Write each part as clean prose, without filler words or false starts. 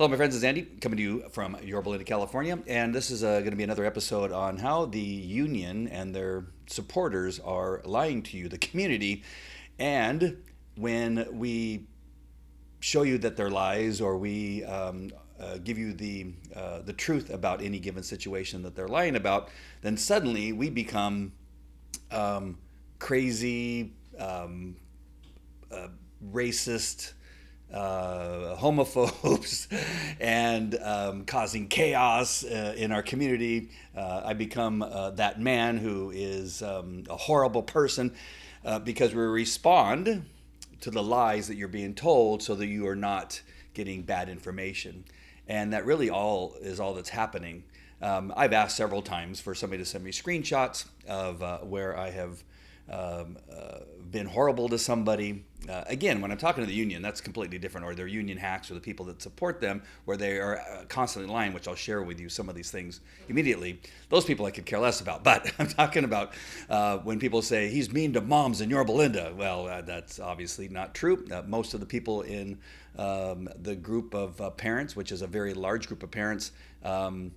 Hello, my friends. It's Andy coming to you from Yorba Linda, California. And this is going to be another episode on how the union and their supporters are lying to you, the community. And when we show you that they're lies or we give you the truth about any given situation that they're lying about, then suddenly we become crazy, racist, homophobes, and causing chaos in our community. I become that man who is a horrible person because we respond to the lies that you're being told so that you are not getting bad information. And that really all that's happening. I've asked several times for somebody to send me screenshots of where I have been horrible to somebody. Again, when I'm talking to the union, that's completely different, or they're union hacks or the people that support them, where they are constantly lying, which I'll share with you some of these things immediately. Those people I could care less about. But I'm talking about when people say, he's mean to moms in Yorba Linda. Well, that's obviously not true. Most of the people in the group of parents, which is a very large group of parents, don't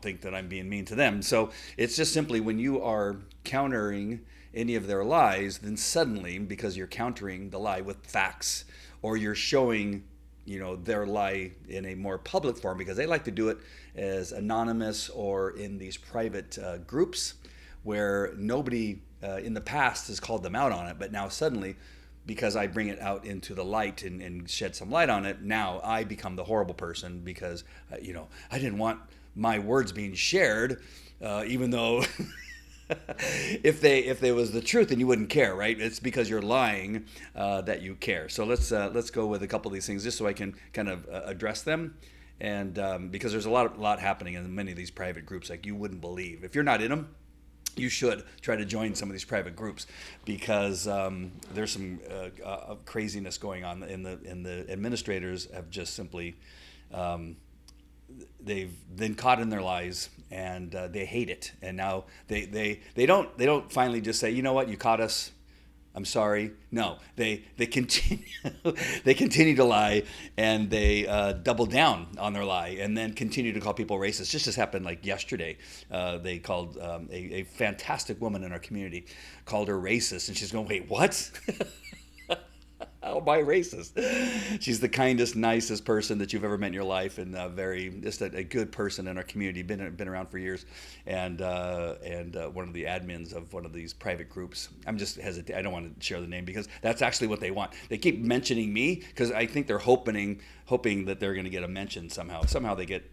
think that I'm being mean to them. So it's just simply when you are countering any of their lies, then suddenly, because you're countering the lie with facts, or you're showing, their lie in a more public form, because they like to do it as anonymous or in these private groups where nobody in the past has called them out on it, but now suddenly, because I bring it out into the light and shed some light on it, now I become the horrible person because, I didn't want my words being shared, even though if they was the truth, then you wouldn't care, right? It's because you're lying that you care. So let's go with a couple of these things just so I can kind of address them, and because there's a lot happening in many of these private groups like you wouldn't believe. If you're not in them, you should try to join some of these private groups because there's some craziness going on, and the administrators have just simply they've been caught in their lies, and they hate it. And now they don't finally just say, you know what, you caught us, I'm sorry. No, they continue they continue to lie, and they double down on their lie, and then continue to call people racist. Just happened like yesterday. They called a fantastic woman in our community, called her racist, and she's going, wait, what? How am I racist? She's the kindest, nicest person that you've ever met in your life, and just a good person in our community. Been around for years, and one of the admins of one of these private groups. I'm just hesitant. I don't want to share the name because that's actually what they want. They keep mentioning me because I think they're hoping that they're going to get a mention somehow. Somehow they get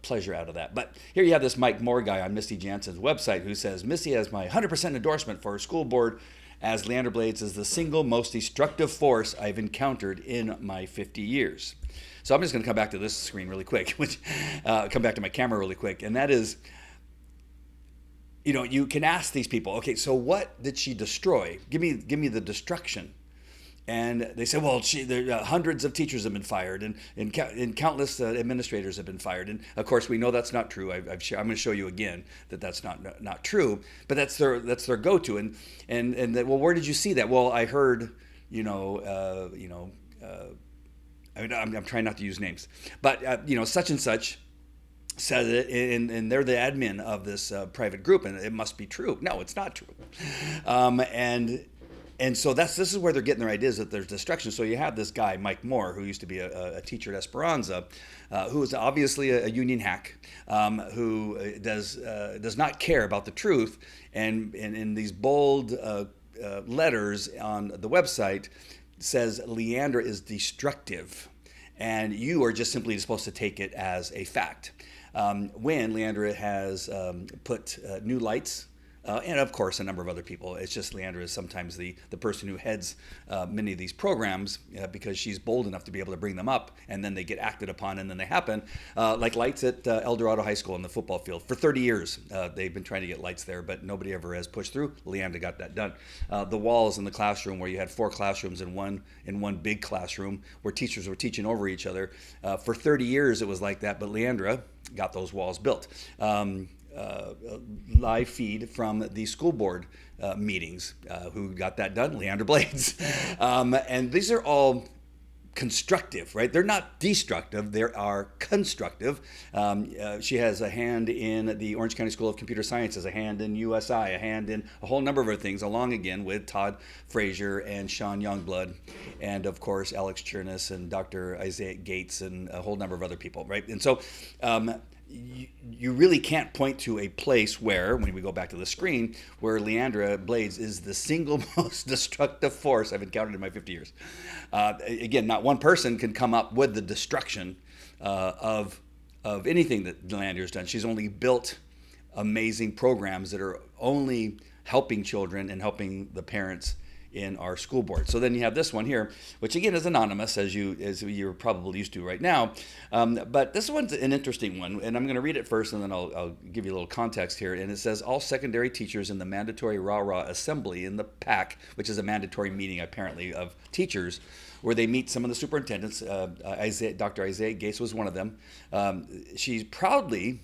pleasure out of that. But here you have this Mike Moore guy on Misty Jansen's website who says, Misty has my 100% endorsement for her school board, as Leander Blades is the single most destructive force I've encountered in my 50 years. So I'm just going to come back to this screen really quick, come back to my camera really quick, and that is, you can ask these people, okay, so what did she destroy? Give me the destruction. And they say, well, hundreds of teachers have been fired, and countless administrators have been fired. And of course, we know that's not true. I'm going to show you again that that's not true. But that's their go-to. And well, where did you see that? Well, I heard, I'm trying not to use names, but such and such said it, and they're the admin of this private group, and it must be true. No, it's not true. And so this is where they're getting their ideas that there's destruction. So you have this guy, Mike Moore, who used to be a teacher at Esperanza, who is obviously a union hack, who does not care about the truth, and in these bold letters on the website says Leandra is destructive, and you are just simply supposed to take it as a fact. When Leandra has put new lights, and of course a number of other people. It's just Leandra is sometimes the person who heads many of these programs because she's bold enough to be able to bring them up, and then they get acted upon, and then they happen. Like lights at El Dorado High School on the football field. For 30 years, they've been trying to get lights there, but nobody ever has pushed through. Leandra got that done. The walls in the classroom where you had 4 classrooms in one big classroom where teachers were teaching over each other. For 30 years it was like that, but Leandra got those walls built. Live feed from the school board meetings. Who got that done? Leander Blades. And these are all constructive, right? They're not destructive, they are constructive. She has a hand in the Orange County School of Computer Sciences, a hand in USI, a hand in a whole number of other things, along again with Todd Frazier and Sean Youngblood, and of course Alex Chernis and Dr. Isaiah Gates and a whole number of other people, right? And so you really can't point to a place where, when we go back to the screen, where Leandra Blades is the single most destructive force I've encountered in my 50 years. Again, not one person can come up with the destruction of anything that Leandra's done. She's only built amazing programs that are only helping children and helping the parents in our school board. So then you have this one here, which again is anonymous, as you're probably used to right now. But this one's an interesting one, and I'm going to read it first, and then I'll give you a little context here. And it says, all secondary teachers in the mandatory rah-rah assembly in the PAC, which is a mandatory meeting apparently of teachers, where they meet some of the superintendents. Dr. Isaiah Gates was one of them. She proudly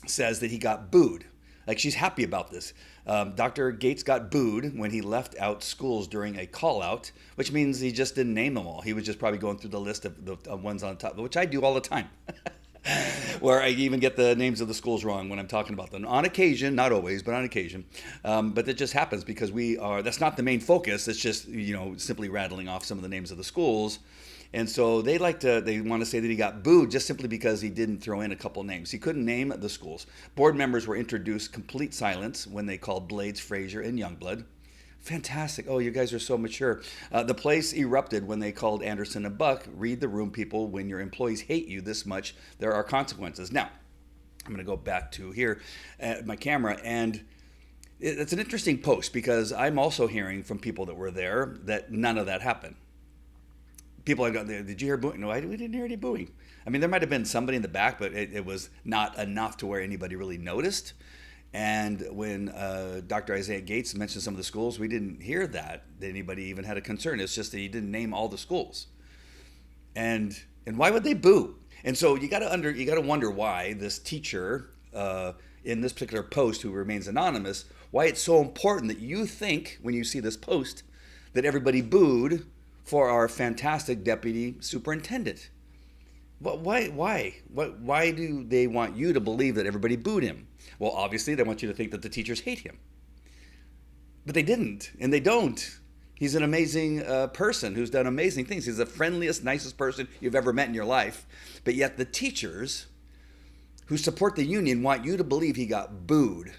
says that he got booed. Like, she's happy about this. Dr. Gates got booed when he left out schools during a call out, which means he just didn't name them all. He was just probably going through the list of the ones on top, which I do all the time, where I even get the names of the schools wrong when I'm talking about them. On occasion, not always, but on occasion. But it just happens because that's not the main focus. It's just, simply rattling off some of the names of the schools. And so they want to say that he got booed just simply because he didn't throw in a couple names. He couldn't name the schools. Board members were introduced complete silence when they called Blades, Frazier, and Youngblood. Fantastic. Oh, you guys are so mature. The place erupted when they called Anderson and Buck. Read the room, people. When your employees hate you this much, there are consequences. Now, I'm going to go back to here at my camera, and it's an interesting post because I'm also hearing from people that were there that none of that happened. People have got there. Did you hear booing? No, we didn't hear any booing. I mean, there might have been somebody in the back, but it was not enough to where anybody really noticed. And when Dr. Isaiah Gates mentioned some of the schools, we didn't hear that anybody even had a concern. It's just that he didn't name all the schools. And why would they boo? And so you got to wonder why this teacher in this particular post, who remains anonymous, why it's so important that you think when you see this post that everybody booed for our fantastic deputy superintendent. But why do they want you to believe that everybody booed him? Well, obviously they want you to think that the teachers hate him. But they didn't, and they don't. He's an amazing person who's done amazing things. He's the friendliest, nicest person you've ever met in your life. But yet the teachers who support the union want you to believe he got booed.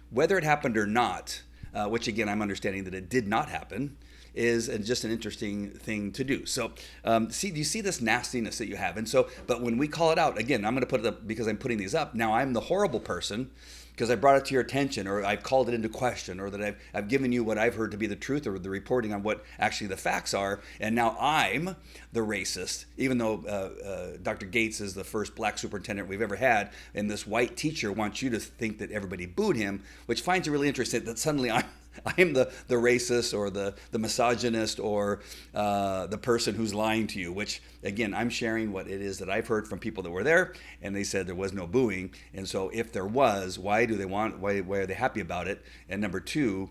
Whether it happened or not, which again I'm understanding that it did not happen, is just an interesting thing to do. So, do you see this nastiness that you have? And so, but when we call it out, again, I'm going to put it up because I'm putting these up. Now I'm the horrible person because I brought it to your attention, or I've called it into question, or that I've given you what I've heard to be the truth, or the reporting on what actually the facts are. And now I'm the racist, even though Dr. Gates is the first black superintendent we've ever had, and this white teacher wants you to think that everybody booed him, which finds it really interesting that suddenly I'm the racist or the misogynist or the person who's lying to you, which, again, I'm sharing what it is that I've heard from people that were there, and they said there was no booing. And so if there was, why are they happy about it? And number two,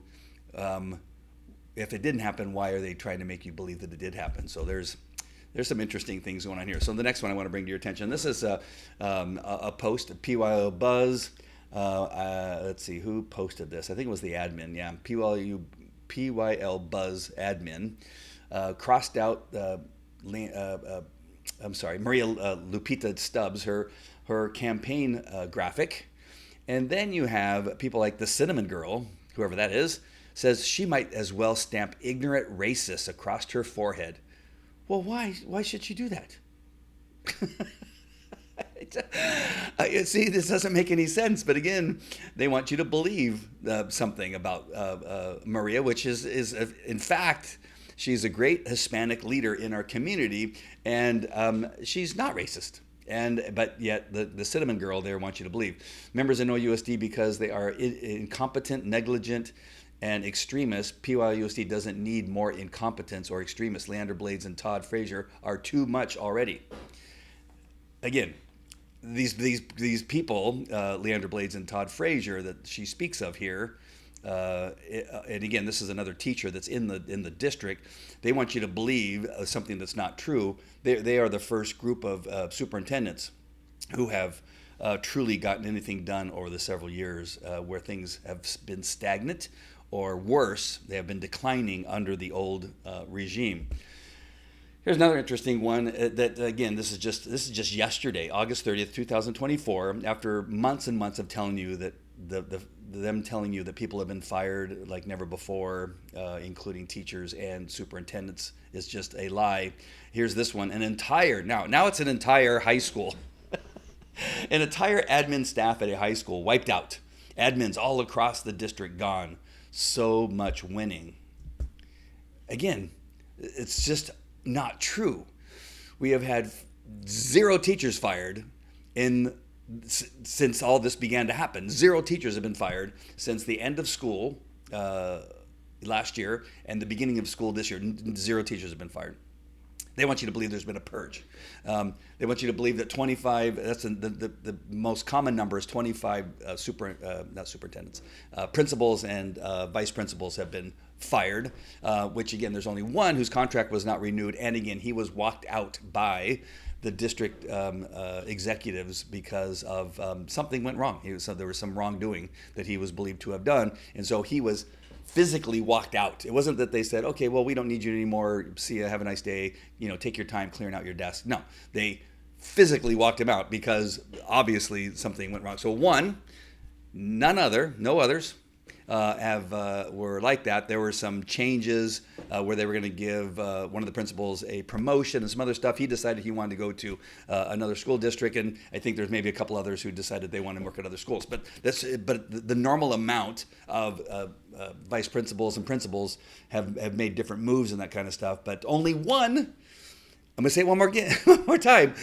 if it didn't happen, why are they trying to make you believe that it did happen? So there's some interesting things going on here. So the next one I want to bring to your attention, this is a post, PYL Buzz. Let's see who posted this. I think it was the admin. Yeah, PYL Buzz admin crossed out. Maria Lupita Stubbs, her campaign graphic, and then you have people like the Cinnamon Girl, whoever that is, says she might as well stamp ignorant racist across her forehead. Well, why should she do that? See, this doesn't make any sense. But again, they want you to believe something about Maria, which is in fact, she's a great Hispanic leader in our community, and she's not racist. But yet the Cinnamon Girl there wants you to believe. Members of NOUSD, because they are incompetent, negligent, and extremists, PYUSD doesn't need more incompetence or extremists. Leandra Blades and Todd Frazier are too much already. Again, these people, Leandra Blades and Todd Frazier, that she speaks of here, and again, this is another teacher that's in the district. They want you to believe something that's not true. They are the first group of superintendents who have truly gotten anything done over the several years, where things have been stagnant, or worse, they have been declining under the old regime. Here's another interesting one that again, this is just yesterday, August 30th, 2024. After months and months of telling you that them telling you that people have been fired like never before, including teachers and superintendents, is just a lie. Here's this one: now it's an entire high school, an entire admin staff at a high school wiped out. Admins all across the district gone. So much winning. Again, it's just not true. We have had 0 teachers fired since all this began to happen. 0 teachers have been fired since the end of school last year and the beginning of school this year. 0 teachers have been fired. They want you to believe there's been a purge. They want you to believe that 25, that's the most common number is 25 principals and vice principals have been fired, which again, there's only one whose contract was not renewed. And again, he was walked out by the district executives because of something went wrong. So there was some wrongdoing that he was believed to have done. And so he was physically walked out. It wasn't that they said, okay, well, we don't need you anymore. See you, have a nice day. Take your time clearing out your desk. No, they physically walked him out because obviously something went wrong. So no others were like that. There were some changes where they were going to give one of the principals a promotion and some other stuff. He decided he wanted to go to another school district, and I think there's maybe a couple others who decided they want to work at other schools. But the normal amount of vice principals and principals have made different moves and that kind of stuff. But only one. I'm going to say it one more time.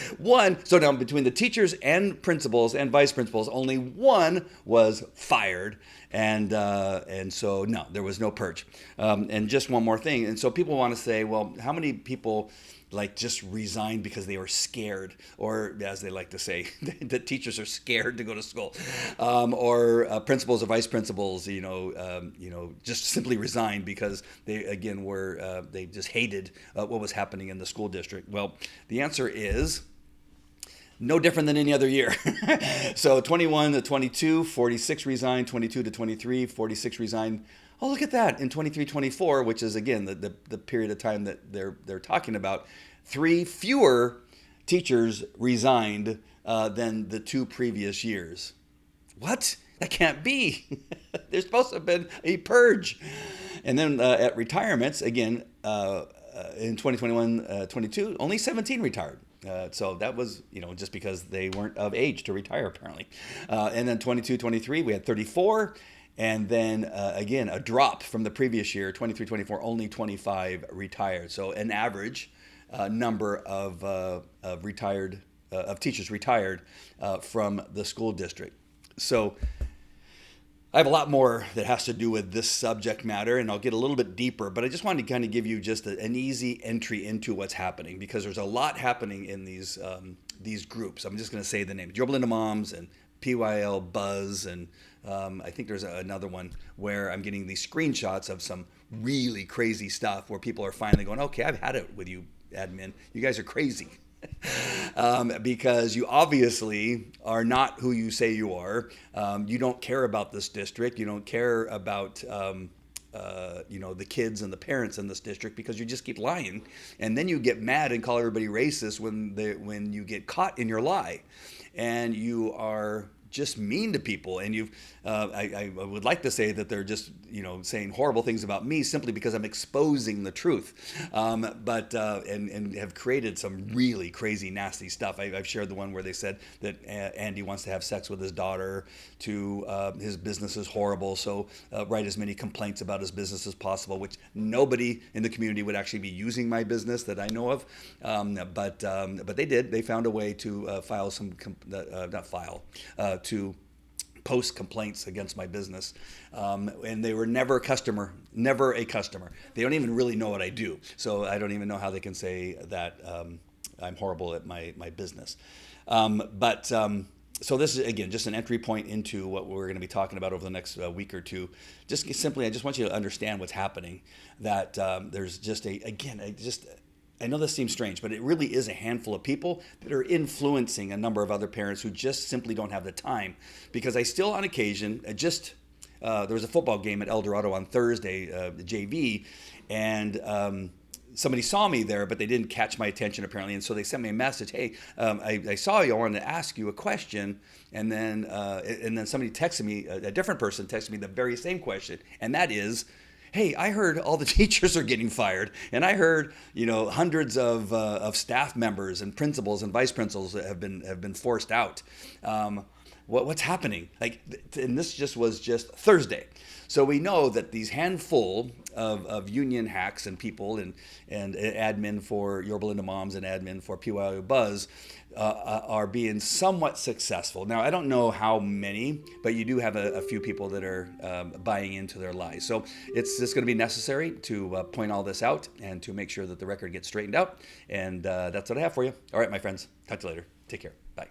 So now between the teachers and principals and vice principals, only one was fired. And so, no, there was no purge. And just one more thing. And so people want to say, well, how many people just resigned because they were scared, or as they like to say, that teachers are scared to go to school, or principals or vice principals, just simply resigned because they just hated what was happening in the school district. Well, the answer is no different than any other year. So 21 to 22, 46 resigned, 22 to 23, 46 resigned. Oh, look at that. In 23-24, which is, again, the period of time that they're talking about, 3 fewer teachers resigned than the 2 previous years. What? That can't be. There's supposed to have been a purge. And then at retirements, again, in 2021-22, only 17 retired. So that was, just because they weren't of age to retire, apparently. And then 22-23, we had 34. And then, again, a drop from the previous year, 23-24, only 25 retired. So an average number of teachers retired from the school district. So I have a lot more that has to do with this subject matter, and I'll get a little bit deeper, but I just wanted to kind of give you just an easy entry into what's happening, because there's a lot happening in these groups. I'm just going to say the names: Joe Belinda Moms and PYL Buzz, and I think there's another one where I'm getting these screenshots of some really crazy stuff where people are finally going, okay, I've had it with you, admin. You guys are crazy. Because you obviously are not who you say you are. You don't care about this district. You don't care about the kids and the parents in this district, because you just keep lying, and then you get mad and call everybody racist when you get caught in your lie, and you are just mean to people. And I would like to say that they're just saying horrible things about me simply because I'm exposing the truth, but have created some really crazy, nasty stuff. I've shared the one where they said that Andy wants to have sex with his daughter, his business is horrible, so write as many complaints about his business as possible, which nobody in the community would actually be using my business that I know of, but they did. They found a way to to post complaints against my business, and they were never a customer. They don't even really know what I do, so I don't even know how they can say that I'm horrible at my business. So this is again just an entry point into what we're going to be talking about over the next week or two. Just simply, I just want you to understand what's happening. That there's just I know this seems strange, but it really is a handful of people that are influencing a number of other parents who just simply don't have the time. Because I still, on occasion, there was a football game at El Dorado on Thursday, the JV, and somebody saw me there, but they didn't catch my attention apparently, and so they sent me a message. Hey, I saw you. I wanted to ask you a question, and then somebody texted me. A different person texted me the very same question, and that is, hey, I heard all the teachers are getting fired, and I heard hundreds of staff members and principals and vice principals have been forced out. What's happening? And this was just Thursday. So we know that these handful of union hacks and people and admin for Yorba Linda Moms and admin for PYO Buzz are being somewhat successful. Now, I don't know how many, but you do have a few people that are buying into their lies. So it's just going to be necessary to point all this out and to make sure that the record gets straightened out. And that's what I have for you. All right, my friends. Talk to you later. Take care. Bye.